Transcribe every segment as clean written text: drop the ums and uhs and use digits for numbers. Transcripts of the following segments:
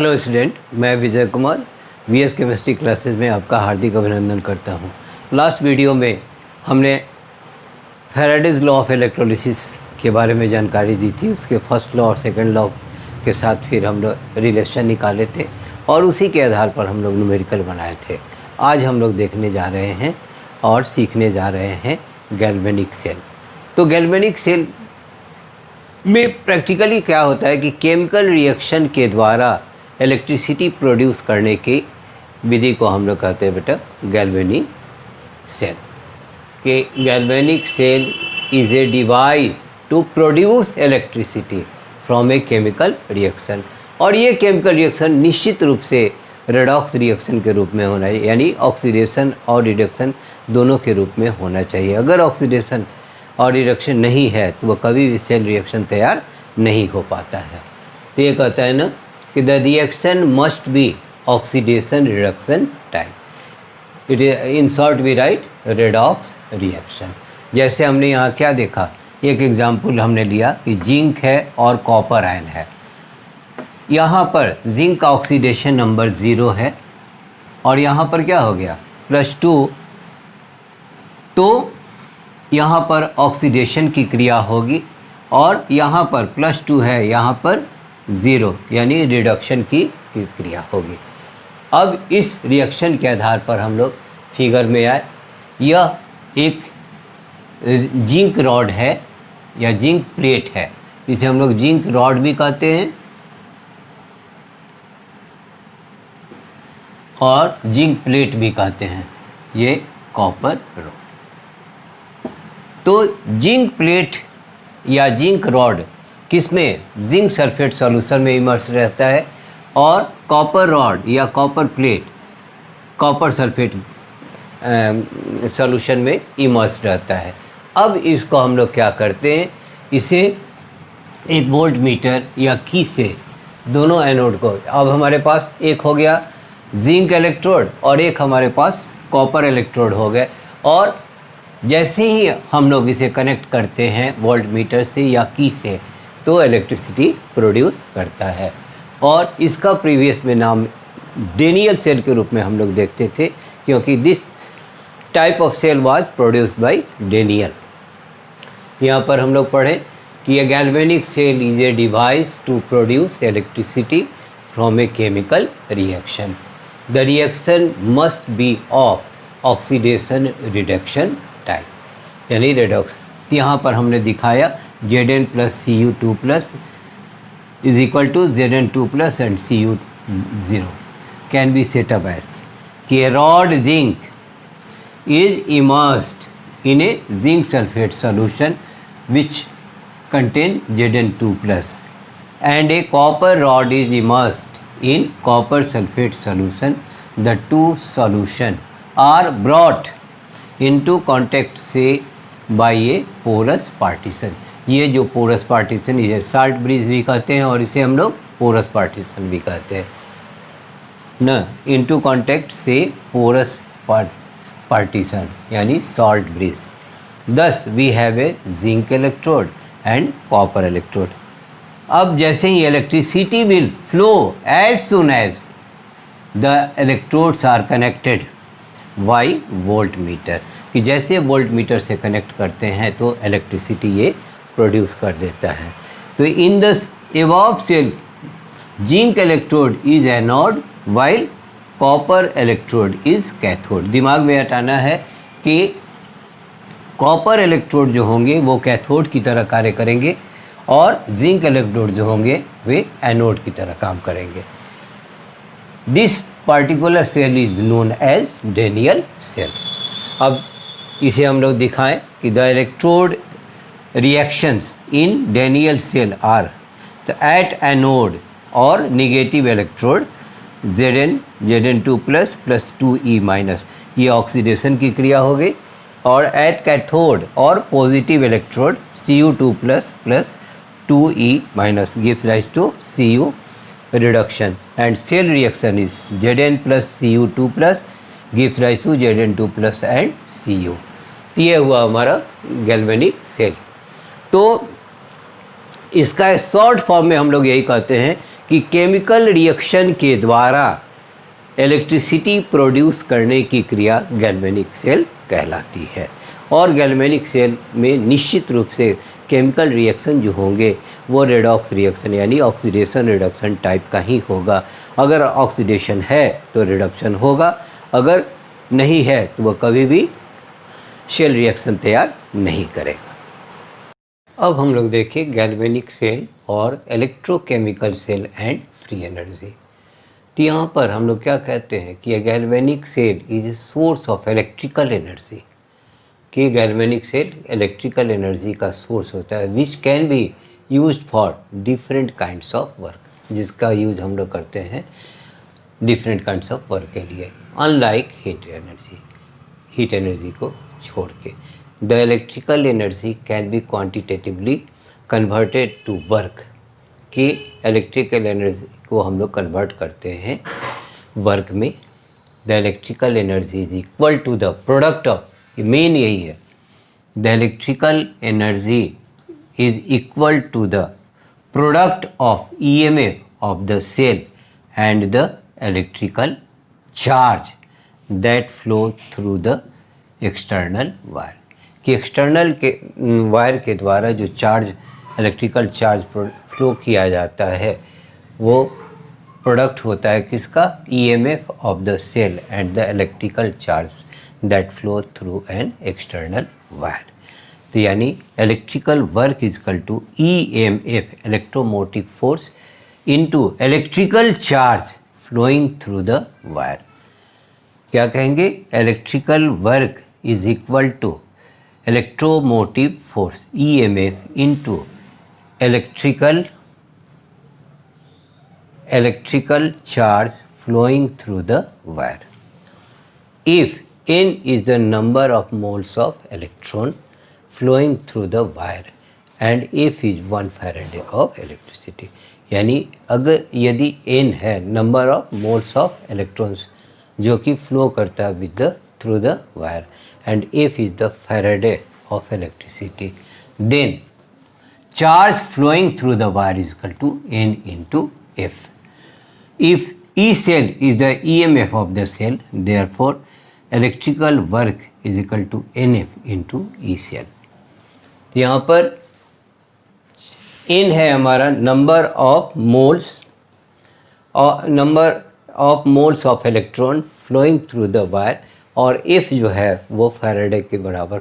Hello student, मैं Vijay Kumar VS chemistry classes में आपका हार्दिक अभिनंदन करता हूं। लास्ट वीडियो में हमने फैराडेज लॉ ऑफ इलेक्ट्रोलिसिस के बारे में जानकारी दी थी। उसके फर्स्ट लॉ और सेकंड लॉ के साथ फिर हम लोग रिलेशन निकाले थे और उसी के आधार पर हम लोग न्यूमेरिकल बनाए थे। आज हम लोग देखने जा रहे हैं और सीखने जा रहे हैं गैल्वेनिक सेल। तो गैल्वेनिक सेल में प्रैक्टिकली क्या होता है कि केमिकल रिएक्शन के द्वारा इलेक्ट्रिसिटी प्रोड्यूस करने की विधि को हम लोग कहते हैं बेटा गैल्वेनिक सेल। कि galvanic cell is a device to produce electricity from a chemical reaction. और ये केमिकल रिएक्शन निश्चित रूप से रेडॉक्स रिएक्शन के रूप में होना चाहिए, यानी ऑक्सीडेशन और रिडक्शन दोनों के रूप में होना चाहिए। अगर ऑक्सीडेशन और रिडक्शन नहीं है तो वह कभी भी सेल रिएक्शन तैयार नहीं हो पाता है। तो ये कहता है ना कि the reaction must be oxidation reduction type. It in short we write redox reaction. जैसे हमने यहाँ क्या देखा, एक एग्जाम्पल हमने लिया कि जिंक है और कॉपर आयन है। यहाँ पर जिंक का ऑक्सीडेशन नंबर 0 है और यहाँ पर क्या हो गया +2, तो यहाँ पर ऑक्सीडेशन की क्रिया होगी और यहाँ पर +2 है, यहाँ पर 0 यानी रिडक्शन की क्रिया होगी। अब इस रिएक्शन के आधार पर हम लोग फिगर में आए। यह एक जिंक रॉड है या जिंक प्लेट है, इसे हम लोग जिंक रॉड भी कहते हैं और जिंक प्लेट भी कहते हैं। ये कॉपर रॉड। तो जिंक प्लेट या जिंक रॉड किसमें जिंक सल्फेट सॉल्यूशन में इमर्स रहता है और कॉपर रॉड या copper plate copper sulphate solution में इमर्स रहता है। अब इसको हम लोग क्या करते हैं, इसे एक वोल्ट मीटर या की से दोनों एनोड को, अब हमारे पास एक हो गया जिंक इलेक्ट्रोड और एक हमारे पास कॉपर इलेक्ट्रोड हो गए, और जैसे ही हम लोग इसे कनेक्ट करते हैं वोल्ट मीटर से या की से तो इलेक्ट्रिसिटी प्रोड्यूस करता है। और इसका प्रीवियस में नाम डेनियल सेल के रूप में हम लोग देखते थे, क्योंकि this type of cell was produced by Daniell. यहाँ पर हम लोग पढ़ें कि a galvanic cell is a device to produce electricity from a chemical reaction. The reaction must be of oxidation reduction type यानी रेडॉक्स। यहाँ पर हमने दिखाया Zn + Cu2+ is equal to Zn2+ and Cu0 can be set up as कि a rod zinc is immersed in a zinc sulphate solution which contain Zn2+ and a copper rod is immersed in copper sulfate solution. The two solution are brought into contact से by a porous partition। ये जो porous partition इसे salt bridge भी कहते हैं और इसे हम लोग पोरस पार्टीशन भी कहते हैं न। इनटू कांटेक्ट से पोरस पार्टीशन यानी salt bridge. Thus we have a zinc electrode and copper electrode. अब जैसे ही electricity will flow as soon as the electrodes are connected by volt meter, कि जैसे वोल्ट मीटर से कनेक्ट करते हैं तो इलेक्ट्रिसिटी ये प्रोड्यूस कर देता है। तो in the above cell zinc electrode is anode while copper electrode is cathode. दिमाग में हटाना है कि कॉपर इलेक्ट्रोड जो होंगे वो कैथोड की तरह कार्य करेंगे और जिंक इलेक्ट्रोड जो होंगे वे एनोड की तरह काम करेंगे। This particular cell is known as Daniell cell। अब इसे हम लोग दिखाएं कि the electrode reactions in Daniell cell are the at anode or negative electrode Zn2+ + 2e- ये ऑक्सीडेशन की क्रिया हो गई, और at cathode और positive electrode Cu2+ + 2e- gives rise to Cu reduction and cell reaction is Zn + Cu2+ gives rise to Zn2+ and Cu। तो ये हुआ हमारा गैल्वेनिक सेल। तो इसका शॉर्ट फॉर्म में हम लोग यही कहते हैं कि केमिकल रिएक्शन के द्वारा इलेक्ट्रिसिटी प्रोड्यूस करने की क्रिया गैल्वेनिक सेल कहलाती है। और गैल्वेनिक सेल में निश्चित रूप से केमिकल रिएक्शन जो होंगे वो रेडॉक्स रिएक्शन यानी ऑक्सीडेशन रिडक्शन टाइप का ही होगा। अगर ऑक्सीडेशन है तो रिडक्शन होगा, अगर नहीं है तो वह कभी भी सेल रिएक्शन तैयार नहीं करेगा। अब हम लोग देखें गैल्वेनिक सेल और electrochemical cell and free energy. तो यहाँ पर हम लोग क्या कहते हैं कि galvanic cell is a source of electrical energy, कि गैल्वेनिक सेल इलेक्ट्रिकल एनर्जी का सोर्स होता है which can be used for different kinds of work, जिसका यूज़ हम लोग करते हैं डिफरेंट काइंड्स ऑफ वर्क के लिए, अनलाइक हीट एनर्जी को छोड़ के। The electrical energy can be quantitatively converted to work, कि इलेक्ट्रिकल एनर्जी को हम लोग कन्वर्ट करते हैं वर्क में। The electrical energy is equal to the product of, main यही है, the electrical energy is equal to the product of EMF of the cell and the electrical charge that flow through the external wire, कि external के wire के द्वारा जो charge electrical charge flow किया जाता है वो प्रोडक्ट होता है किसका, EMF of the cell and the electrical charge that flow through an external wire. तो यानी electrical work is equal to EMF electromotive force into electrical charge flowing through the wire. क्या कहेंगे, electrical work is equal to electromotive force EMF into electrical charge flowing through the wire. If N is the number of moles of electron flowing through the wire and F is 1 Faraday of electricity, यानी अगर यदि N है number of moles of electrons जो कि flow करता है with the through the wire and F is the Faraday of electricity, then charge flowing through the wire is equal to N into F. If E cell is the EMF of the cell, therefore electrical work is equal to NF into E cell. तो यहाँ पर N है हमारा number of moles और number of moles of electron flowing through the wire, और F जो है वो फैराडे के बराबर,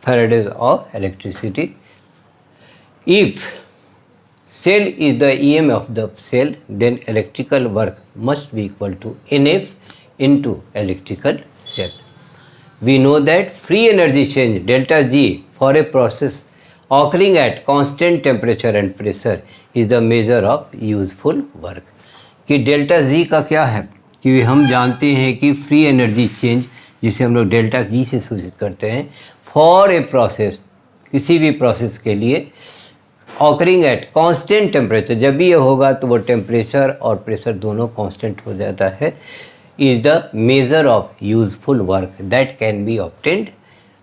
faradays of electricity. If cell is the EMF of the cell, then electrical work must be equal to NF into electrical cell. We know that free energy change delta G for a process occurring at constant temperature and pressure is the measure of useful work. कि delta G का क्या है कि हम जानते हैं कि free energy change जिसे हम लोग डेल्टा G से सूचित करते हैं फॉर ए प्रोसेस, किसी भी प्रोसेस के लिए ऑकरिंग एट कांस्टेंट टेम्परेचर, जब भी ये होगा तो वो टेम्परेचर और प्रेशर दोनों कांस्टेंट हो जाता है, is the measure of useful work that can be obtained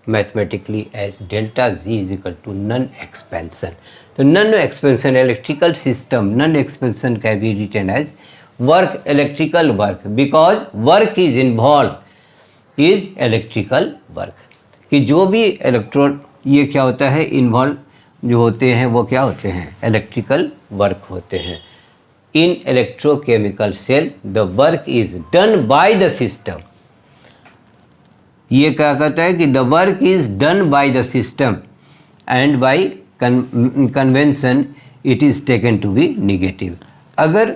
mathematically as delta ji is equal to non expansion. तो non expansion electrical system, non expansion can be written as work electrical work because work is involve is electrical work, कि जो भी electron ये क्या होता है involve जो होते हैं वो क्या होते हैं, इलेक्ट्रिकल वर्क होते हैं। In electrochemical cell the work is done by the system, ये क्या कहता है कि the work is done by the system and by convention it is taken to be negative. अगर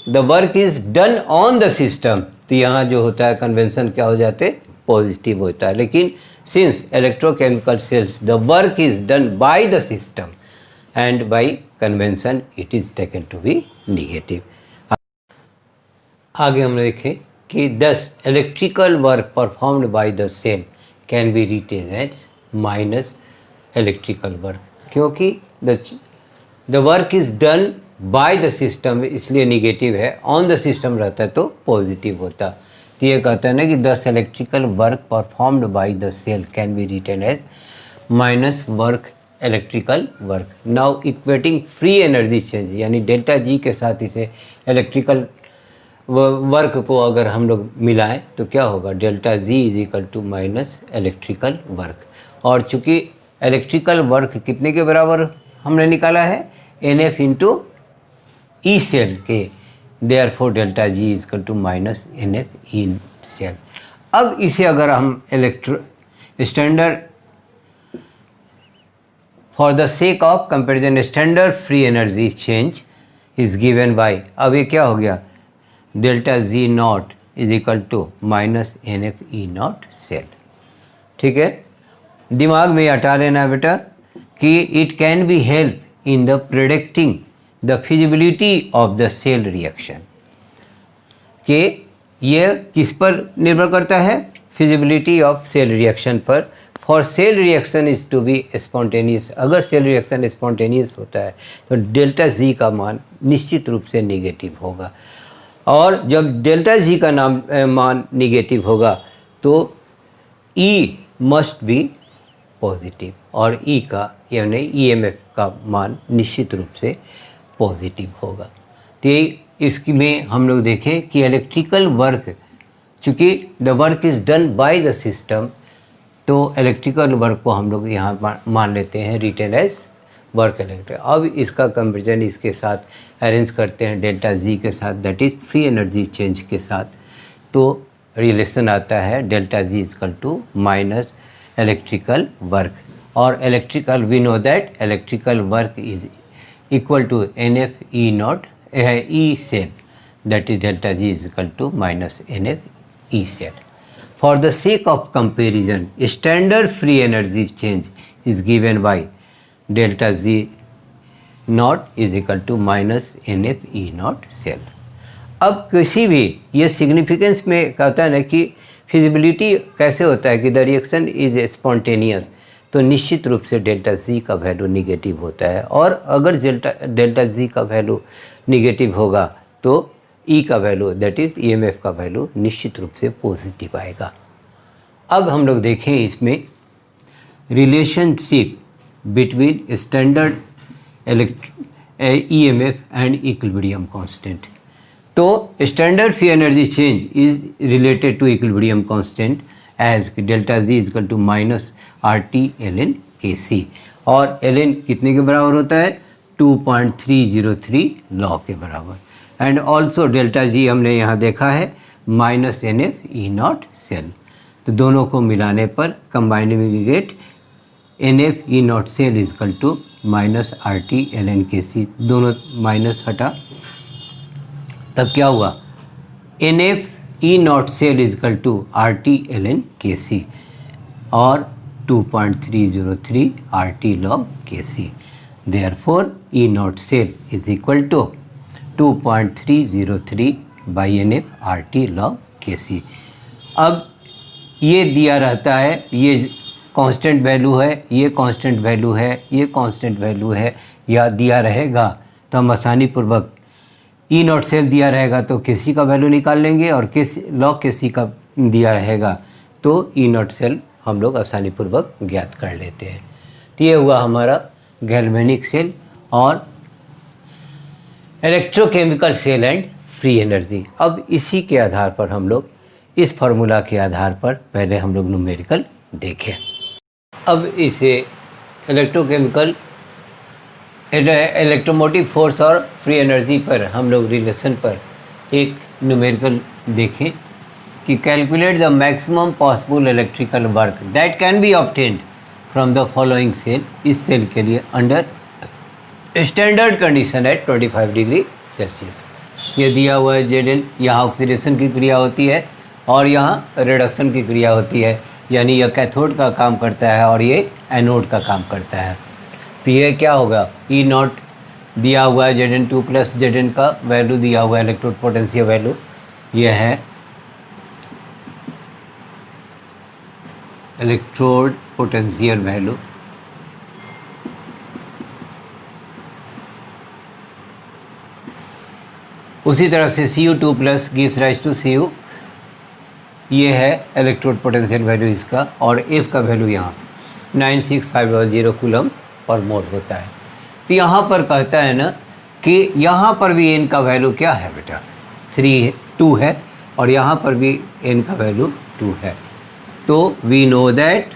the work is done on the system तो यहाँ जो होता है कन्वेंशन क्या हो जाते, पॉजिटिव होता है, लेकिन since electrochemical cells the work is done by the system and by convention it is taken to be negative। आगे हम देखें कि thus electrical work performed by the cell can be written as minus electrical work, क्योंकि the work is done by the system इसलिए negative है, on the system रहता है तो पॉजिटिव होता। तो ये कहता है ना कि thus electrical work performed by the cell can be written as minus work electrical work. Now equating free energy change यानी डेल्टा जी के साथ इसे इलेक्ट्रिकल वर्क को अगर हम लोग मिलाएं तो क्या होगा, delta ji is equal to minus electrical work. और चूँकि इलेक्ट्रिकल वर्क कितने के बराबर हमने निकाला है, n F into E cell के, therefore delta ji is equal to minus n F E cell. अब इसे अगर हम standard for the sake of comparison standard free energy change is given by, अब ये क्या हो गया, delta G naught is equal to minus n F E naught cell. ठीक है, दिमाग में हटा लेना बेटा कि it can be help in the predicting the feasibility of the cell reaction, कि ये किस पर निर्भर करता है, फिजिबिलिटी ऑफ सेल रिएक्शन पर। For cell reaction is to be spontaneous, अगर सेल रिएक्शन स्पॉन्टेनियस होता है तो डेल्टा जी का मान निश्चित रूप से नेगेटिव होगा, और जब डेल्टा जी का मान नेगेटिव होगा तो ई मस्ट बी पॉजिटिव, और ई का यानी ईएमएफ का मान निश्चित रूप से पॉजिटिव होगा। तो इसमें हम लोग देखें कि इलेक्ट्रिकल वर्क, चूँकि the work is done by the system, तो इलेक्ट्रिकल वर्क को हम लोग यहाँ मान लेते हैं रिटेन एज वर्क इलेक्ट्रिक। अब इसका कंपेरिजन इसके साथ अरेंज करते हैं डेल्टा जी के साथ, that is free energy change के साथ, तो रिलेशन आता है delta G is equal to minus electrical work. और electrical we know that electrical work is equal to n F E naught E cell, that is delta G is equal to minus n F E cell. For the sake of comparison, standard free energy change is given by delta Z naught is equal to minus NF E naught cell। अब किसी भी ये significance में कहता है ना कि feasibility कैसे होता है कि द रिएक्शन इज स्पॉन्टेनियस, तो निश्चित रूप से डेल्टा जी का वैल्यू निगेटिव होता है, और अगर डेल्टा जी का वैल्यू निगेटिव होगा तो ई का वैल्यू दैट इज़ ईएमएफ का वैल्यू निश्चित रूप से पॉजिटिव आएगा। अब हम लोग देखें इसमें relationship between standard EMF and equilibrium constant. तो standard free energy change is related to equilibrium constant as delta G is equal to minus R T L N K C, और एल एन कितने के बराबर होता है, 2.303 लॉ के बराबर। And also delta G हमने यहाँ देखा है minus n F E naught cell, तो दोनों को मिलाने पर combining we get n F E naught cell is equal to minus R T L N K C, दोनों माइनस हटा, तब क्या हुआ, n F E naught cell is equal to R T L N K C और 2.303 R T log K C. Therefore E naught cell is equal to 2.303 by n F are T log K सी। अब ये दिया रहता है, ये constant value है, ये constant value है, ये कांस्टेंट वैल्यू है, या दिया रहेगा तो हम आसानी पूर्वक ई नॉट सेल दिया रहेगा तो के सी का वैल्यू निकाल लेंगे, और लॉग के सी का दिया रहेगा तो ई नॉट सेल हम लोग आसानी पूर्वक ज्ञात कर लेते हैं। तो ये हुआ हमारा गैल्वेनिक सेल और electrochemical cell and free energy. अब इसी के आधार पर हम लोग, इस फार्मूला के आधार पर पहले हम लोग न्यूमेरिकल देखें। अब इसे इलेक्ट्रोकेमिकल इलेक्ट्रोमोटिव फोर्स और फ्री एनर्जी पर हम लोग रिलेशन पर एक न्यूमेरिकल देखें कि calculate the maximum possible electrical work that can be obtained from the following cell. इस सेल के लिए under standard condition at 25 degree Celsius. ये दिया हुआ है जेड एन, यहाँ ऑक्सीडेशन की क्रिया होती है और यहाँ रिडक्शन की क्रिया होती है, यानी यह कैथोड का काम करता है और ये एनोड का काम करता है। तो ये क्या होगा, ई नॉट दिया हुआ है Z N 2 plus Z N का वैल्यू दिया हुआ है, इलेक्ट्रोड पोटेंशियल वैल्यू ये है इलेक्ट्रोड पोटेंशियल वैल्यू, उसी तरह से Cu2 plus gives rise to Cu, ये है इलेक्ट्रोड पोटेंशियल वैल्यू इसका, और F का वैल्यू यहाँ 9650 कूलम पर मोल होता है। तो यहाँ पर कहता है ना कि यहाँ पर भी n का वैल्यू क्या है बेटा, 2 है, और यहाँ पर भी n का वैल्यू 2 है। तो we know that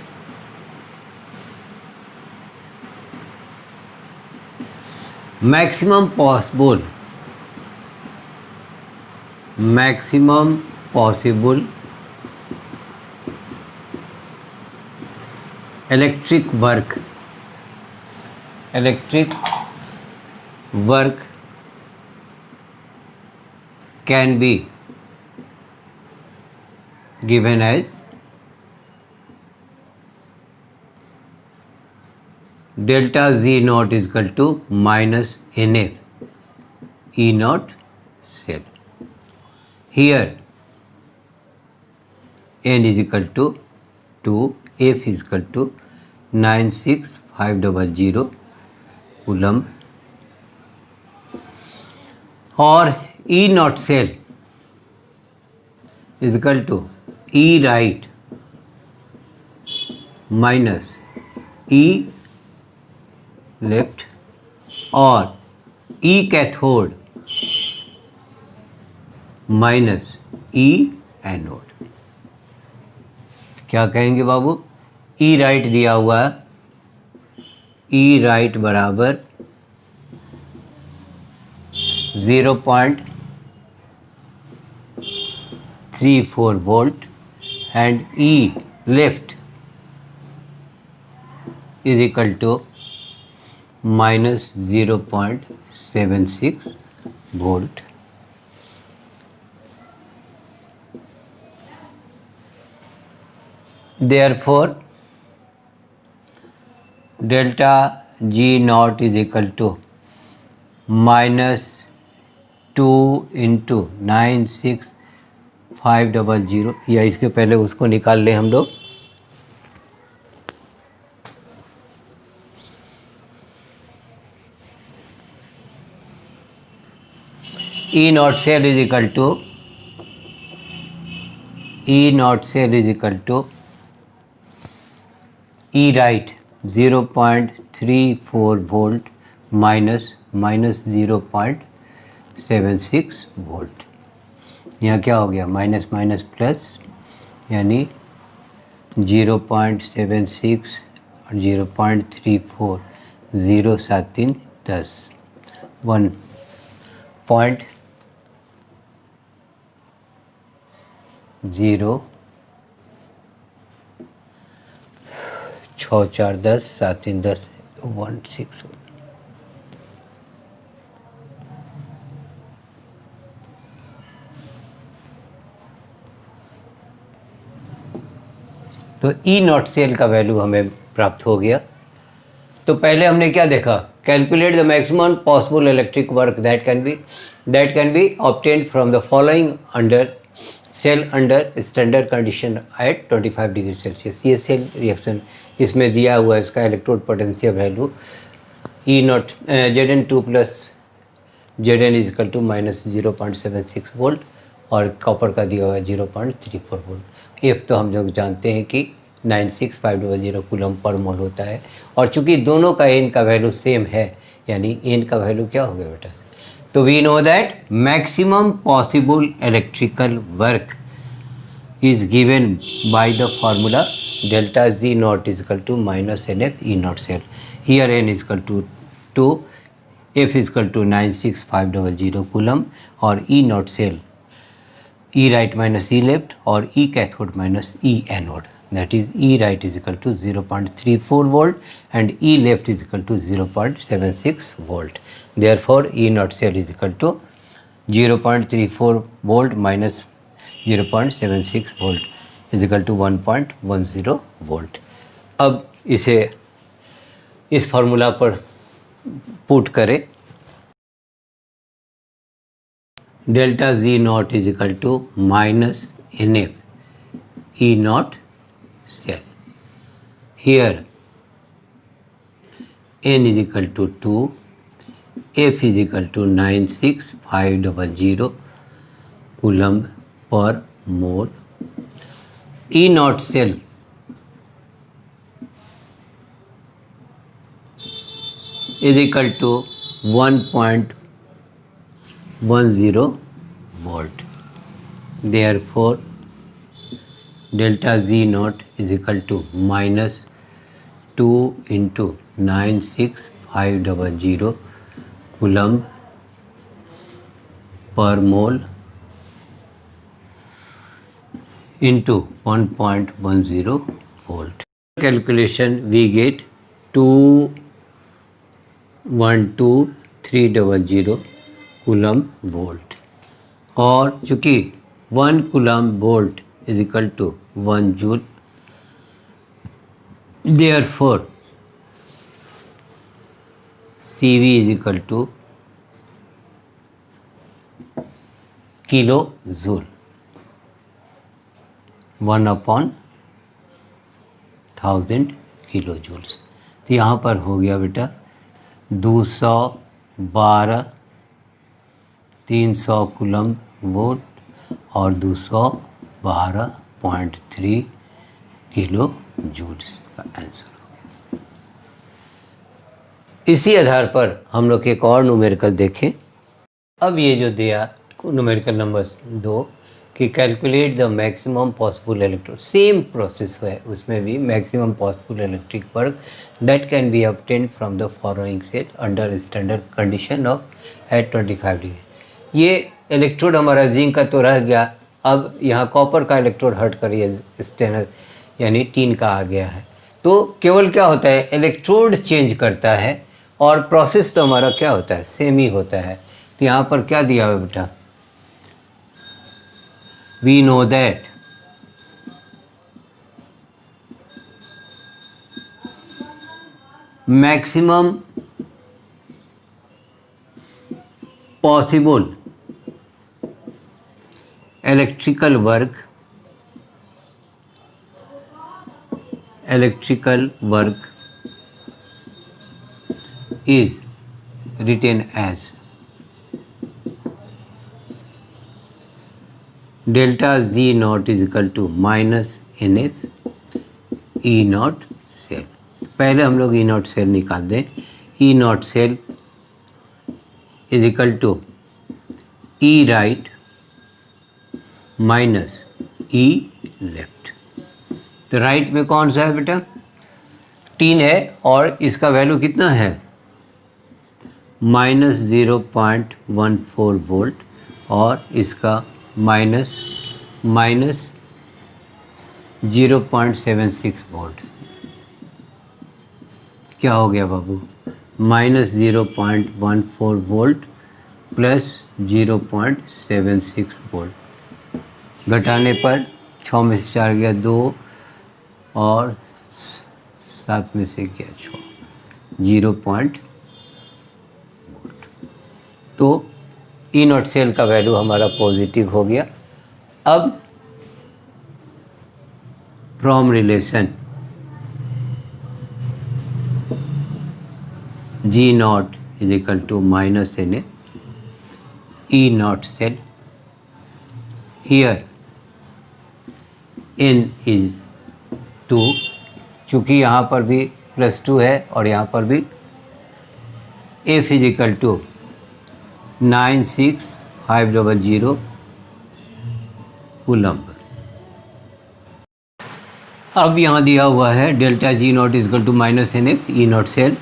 maximum possible electric work can be given as delta Z naught is equal to minus NF E naught cell. Here N is equal to 2, F is equal to 96500 coulomb, और E naught cell is equal to E right minus E left और E cathode minus E anode. क्या कहेंगे बाबू, E right दिया हुआ है, E right बराबर 0.34 volt and E left is equal to minus 0.76 volt. Therefore, delta G naught is equal to minus 2 into 96500, या इसके पहले उसको निकाल लें हम लोग। E naught cell is equal to E right 0.34 volt minus 0.76 volt. यहाँ क्या हो गया, माइनस माइनस प्लस, यानी 0.76 और 0.34, 0 7 3 10, 1.0 6 4 10 7 3 10 1 6। तो ई नॉट सेल का वैल्यू हमें प्राप्त हो गया। तो पहले हमने क्या देखा, calculate the maximum possible electric work that can be obtained from the following under cell under standard condition at 25 degree Celsius. ये सेल रिएक्शन इसमें दिया हुआ है, इसका electrode potential value E naught Zn2 plus Zn is equal to minus 0.76 volt और copper का दिया हुआ है 0.34 वोल्ट। एफ तो हम लोग जानते हैं कि 96500 कूलम पर मोल होता है, और चूंकि दोनों का एन का वैल्यू सेम है, यानी एन का वैल्यू क्या हो गया बेटा, तो we know that maximum possible electrical work is given by the formula delta Z naught is equal to minus NF E naught cell. Here N is equal to 2, F is equal to 96500 coulomb, और E naught cell E right minus E left और E cathode minus E anode, that is E right is equal to 0.34 volt and E left is equal to 0.76 volt. Therefore E naught cell is equal to 0.34 volt minus 0.76 volt is equal to 1.10 volt. अब इसे इस formula पर put करें, delta G naught is equal to minus n F E naught cell. Here n is equal to 2, F is equal to 96500 coulomb per mole. E naught cell is equal to 1.10 volt. Therefore delta G naught is equal to -2 × 96500 coulomb per mole into 1.10 volt. Calculation we get 212,300 coulomb volt, और चूँकि 1 coulomb volt is equal to 1 joule, therefore CV is equal to kilo joule, 1/1000 kilo joules. तो यहाँ पर हो गया बेटा 212 300 coulomb volt और 212.3 kilo joules का आंसर। इसी आधार पर हम लोग एक और न्यूमेरिकल देखें। अब ये जो दिया न्यूमेरिकल नंबर 2 कि calculate the maximum possible electric, same process है उसमें भी, maximum possible electric work that can be obtained from the following cell under standard condition of at 25 degree. ये इलेक्ट्रोड हमारा जिंक का तो रह गया, अब यहाँ कॉपर का इलेक्ट्रोड हट कर ये स्टेनर यानी टीन का आ गया है। तो केवल क्या होता है, इलेक्ट्रोड चेंज करता है और प्रोसेस तो हमारा क्या होता है, सेम ही होता है। तो यहाँ पर क्या दिया हुआ बेटा, we know that maximum possible electrical work is written as delta G naught is equal to -NF E naught cell. पहले हम लोग E नॉट सेल निकाल दें। E naught cell is equal to E right minus E left. तो right में कौन सा है बेटा, 3 है और इसका वैल्यू कितना है -0.14 वोल्ट और इसका -0.76 वोल्ट। क्या हो गया बाबू, -0.14 वोल्ट प्लस 0.76 वोल्ट, घटाने पर 6 में से 4 गया 2 और 7 में से गया 6, 0 वोल्ट। तो ई नॉट सेल का वैल्यू हमारा पॉजिटिव हो गया। अब from relation G naught is equal to -NA E naught cell, here N is 2, चूँकि यहाँ पर भी +2 है और यहाँ पर भी, F is equal to 96500 coulomb. अब यहाँ दिया हुआ है delta G naught is equal to -NF E naught cell,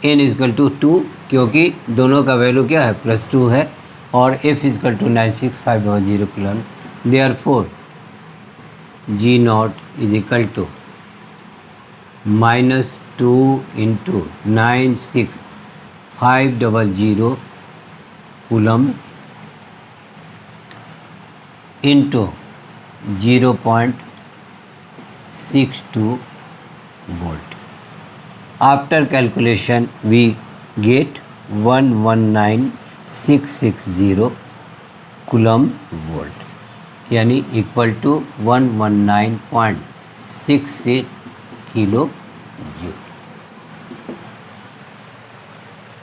N is equal to 2 क्योंकि दोनों का वैल्यू क्या है +2 है और F is equal to 96500 coulomb. Therefore G naught is equal to -2 × 96500 coulomb into 0.62 volt. After calculation we get 119,660 coulomb volt, यानी equal to 119.66 kilo joule.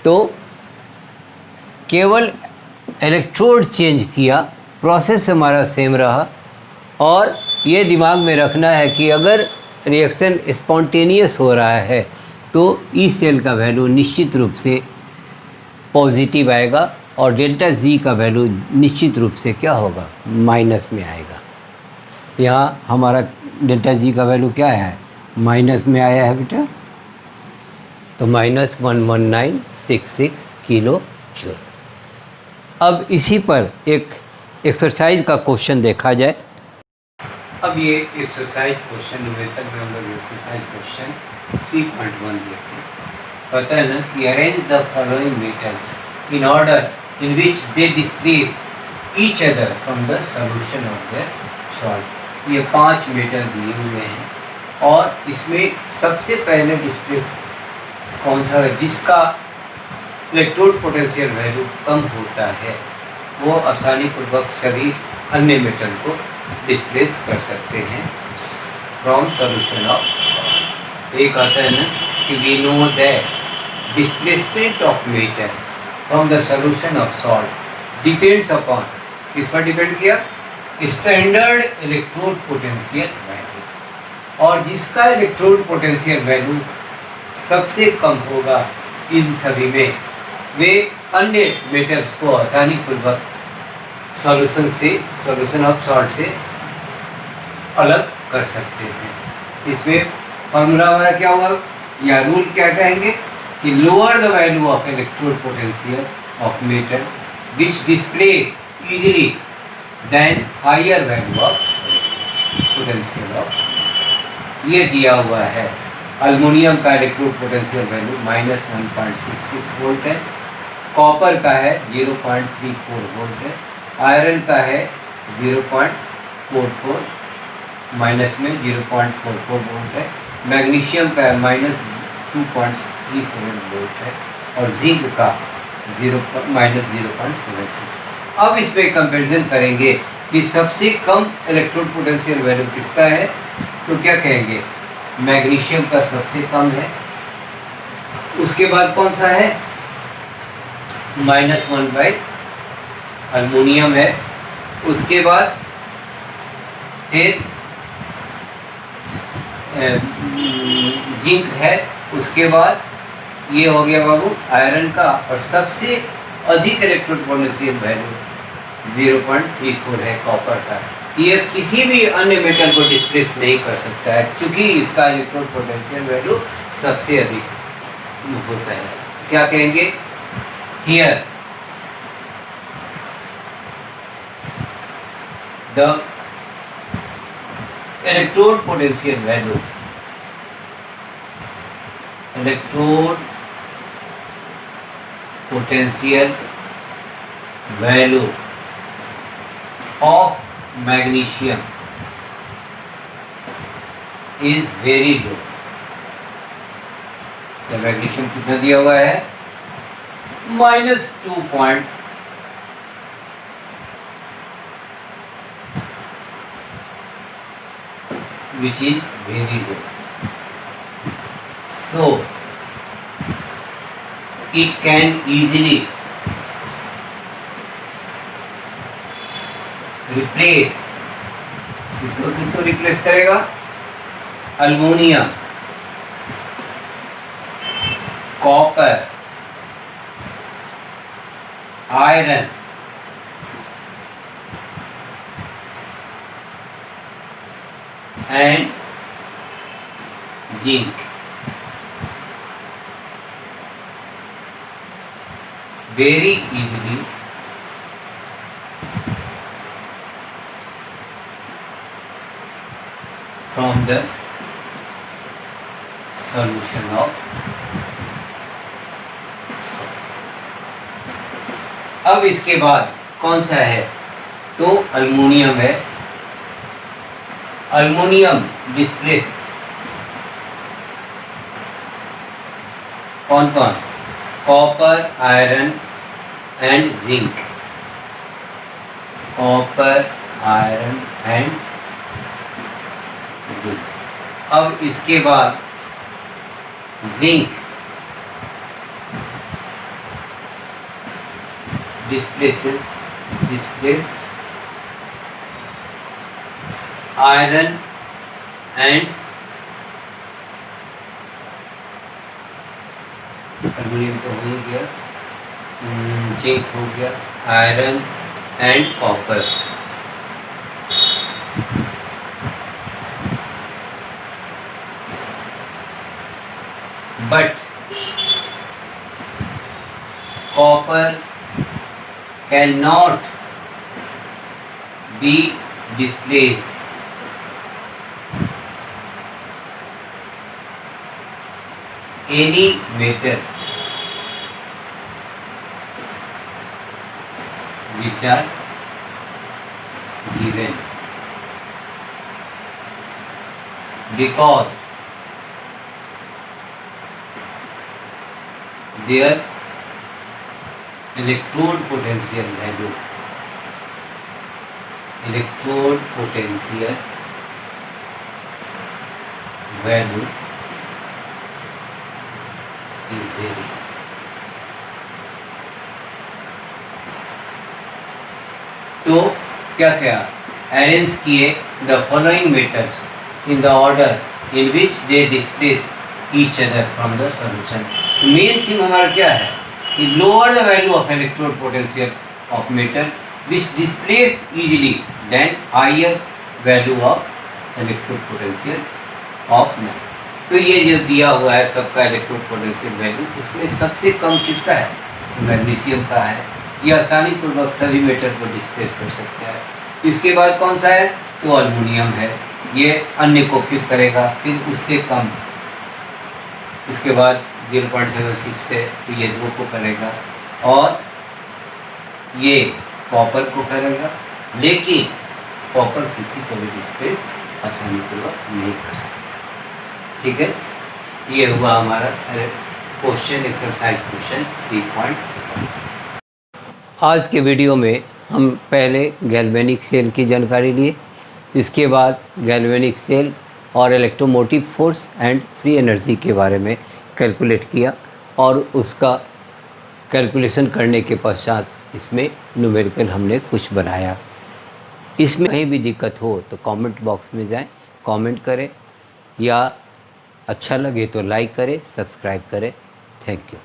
तो केवल इलेक्ट्रोड चेंज किया, प्रोसेस हमारा सेम रहा। और ये दिमाग में रखना है कि अगर रिएक्शन स्पॉन्टेनियस हो रहा है तो ई सेल का वैल्यू निश्चित रूप से पॉजिटिव आएगा और डेल्टा जी का वैल्यू निश्चित रूप से क्या होगा, माइनस में आएगा। यहाँ हमारा डेल्टा जी का वैल्यू क्या है, माइनस में आया है बेटा, तो -11966 किलो जूल। अब इसी पर एक एक्सरसाइज का क्वेश्चन देखा जाए। अब ये एक्सरसाइज क्वेश्चन न्यूमेरिकल में हम लोग एक्सरसाइज क्वेश्चन 3.1 देखें। पता है ना कि arrange the following meters in order in which they displace each other from the solution of their solve. ये 5 मीटर दिए हुए हैं और इसमें सबसे पहले डिस्प्लेस कौन सा है, जिसका इलेक्ट्रोड पोटेंशियल वैल्यू कम होता है वो आसानी पूर्वक सभी अन्य मेटल को डिस्प्लेस कर सकते हैं फ्रॉम सॉल्यूशन ऑफ सॉल्ट। एक आता है ना कि we know that displacement of metal from the solution of salt depends upon, किस पर डिपेंड किया, स्टैंडर्ड इलेक्ट्रोड पोटेंशियल वैल्यू। और जिसका इलेक्ट्रोड पोटेंशियल वैल्यू सबसे कम होगा इन सभी में, वे अन्य मेटल्स को आसानी पूर्वक सॉल्यूशन ऑफ सॉल्ट से अलग कर सकते हैं। इसमें फॉर्मूला हमारा क्या होगा या रूल क्या कहेंगे कि lower the value of electrode potential of metal which displace easily than higher value of potential of. ये दिया हुआ है अल्युमिनियम का इलेक्ट्रोड पोटेंशियल वैल्यू -1.66 वोल्ट है, कॉपर का है 0.34 वोल्ट है, आयरन का है 0.44 माइनस में 0.44 वोल्ट है, मैग्नीशियम का है -2.37 वोल्ट है और जिंक का -0.76। अब इस पे कंपैरिजन करेंगे कि सबसे कम इलेक्ट्रोड पोटेंशियल वैल्यू किसका है, तो क्या कहेंगे, मैग्नीशियम का सबसे कम है, उसके बाद कौन सा है, -1 अल्युमिनियम है, उसके बाद फिर जिंक है, उसके बाद ये हो गया बाबू आयरन का, और सबसे अधिक इलेक्ट्रोड पोटेंशियल वैल्यू 0.34 है कॉपर का। ये किसी भी अन्य मेटल को डिस्प्लेस नहीं कर सकता है क्योंकि इसका इलेक्ट्रोड पोटेंशियल वैल्यू सबसे अधिक होता है। क्या कहेंगे, here the electrode potential value of magnesium is very low। तो मैग्नीशियम कितना दिया हुआ है, -2, which is very low, so it can easily replace, किसको रिप्लेस करेगा, aluminium, copper, iron and zinc. Very easily from the solution of salt। अब इसके बाद कौन सा है, तो अल्युमिनियम है। अल्युमिनियम डिस्प्लेस कौन कौन, copper, iron and zinc, copper, iron and zinc. अब इसके बाद zinc displace iron and aluminium तो हो ही गया, जिंक हो गया, iron and copper. But copper cannot be displaced any matter which are given, because their electrode potential value is very। तो क्या क्या अरेंज किए the following metals in the order in which they displace each other from the solution. Main theme हमारा क्या है कि lower the value of electrode potential of metal which displace easily than higher value of electrode potential of metal. तो ये जो दिया हुआ है सबका इलेक्ट्रोड पोटेंशियल वैल्यू, उसमें सबसे कम किसका है? तो मैग्नीशियम का है। ये आसानी पूर्वक सभी मेटर को डिस्प्लेस कर सकता है। इसके बाद कौन सा है? तो अल्युमिनियम है, ये अन्य को फिर करेगा, फिर उससे कम। इसके बाद 0.76 है तो ये 2 को करेगा, और ये कॉपर को करेगा, लेकिन कॉपर किसी को भी डिस्प्लेस आसानी पूर्वक नहीं कर सकता। ठीक है, ये हुआ हमारा क्वेश्चन एक्सरसाइज क्वेश्चन 3.1। आज के वीडियो में हम पहले गैल्वेनिक सेल की जानकारी लिए, इसके बाद गैल्वेनिक सेल और electromotive force and free energy के बारे में कैलकुलेट किया, और उसका कैलकुलेशन करने के पश्चात इसमें न्यूमेरिकल हमने कुछ बनाया। इसमें कहीं भी दिक्कत हो तो कमेंट बॉक्स में जाएं, कमेंट करें, या अच्छा लगे तो लाइक करें, सब्सक्राइब करें। Thank you.